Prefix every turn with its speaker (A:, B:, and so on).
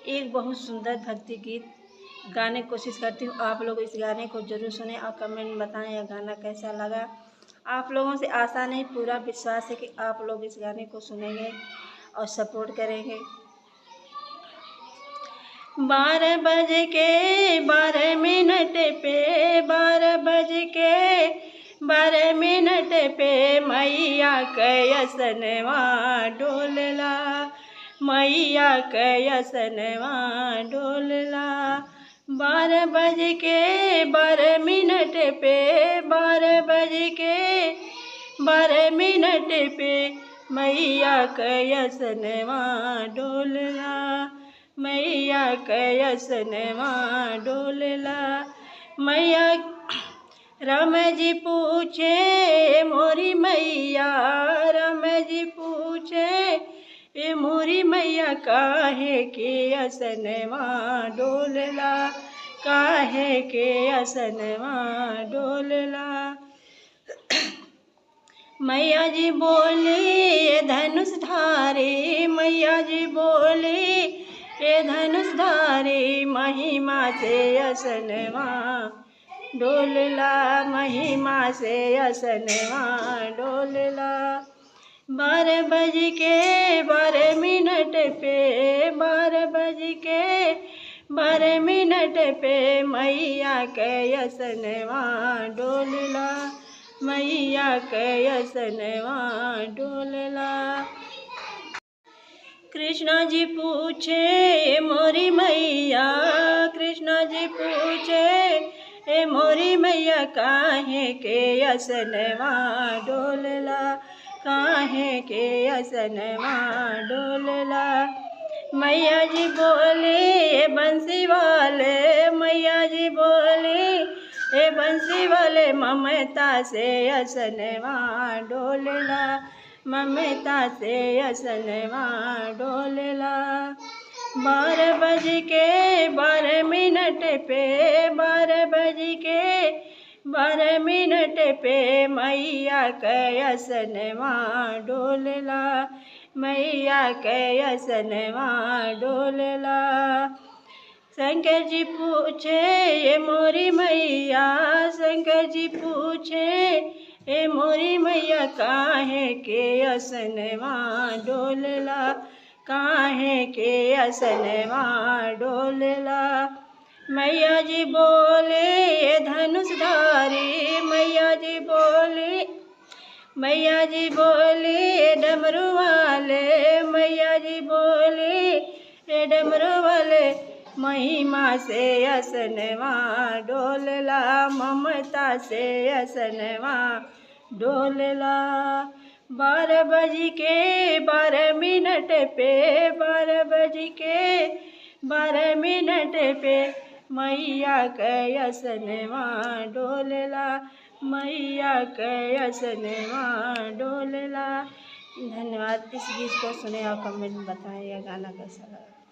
A: एक बहुत सुंदर भक्ति गीत गाने की कोशिश करती हूँ। आप लोग इस गाने को ज़रूर सुनें और कमेंट में बताएं यह गाना कैसा लगा। आप लोगों से आशा नहीं, पूरा विश्वास है कि आप लोग इस गाने को सुनेंगे और सपोर्ट करेंगे। 12 बज के 12 मिनट पे 12 बज के 12 मिनट पे मैया कैसनवा डोलला, मैया कैसनवा डोलला। 12 बज के 12 मिनट पे 12 बज के 12 मिनट पे मैया कैसनवा डोलला, मैया कैसनवा डोलला। मैया राम जी पूछे मोरी मैया, राम जी पूछे ए मोरी मैया काहे के असनवा डोलला, काहे के असनवा डोलला। मैया जी बोली धनुष धारी, मैया जी बोली ए धनुष धारी महिमा से असनवा डोलला, महिमा से असनवा डोलला। 12 बज के 12 मिनट पे 12 बज के 12 मिनट पे मैया कैसनवा डोलला, मैया कैसनवा डोलला। कृष्णा जी पूछे मोरी मैया, कृष्णा जी पूछे ए मोरी मैया काहे के असनवा डोलला, काहे के असनवा डोलला। मैया जी बोले ए बंसी वाले, मैया जी बोले ए बंसी वाले ममता से असनवा डोलला, ममता से असनवा डोलला। 12 बज के 12 मिनट पे 12 बज के 12 मिनट पे मैया कैसनवा डोलला, मैया कैसनवा डोलला। शंकर जी पूछे ये मोरी मैया, शंकर जी पूछे ए मोरी मैया काहे के असनवा डोलला, काहे के असनवा डोलला। मैया जी बोले ये धनुष धारी, मैया जी बोली, मैया जी बोली डमरू वाले, मैया जी बोली ए डमरू वाले महिमा से असनवा डोलला, ममता से असनवा डोलला। 12 बज के 12 मिनट पे 12 बज के 12 मिनट पे मैया कैसनवा डोलला, मैया कैसनवा डोलला। धन्यवाद। इस गीत को सुने और कमेंट में बताएं यह गाना कैसा लगा।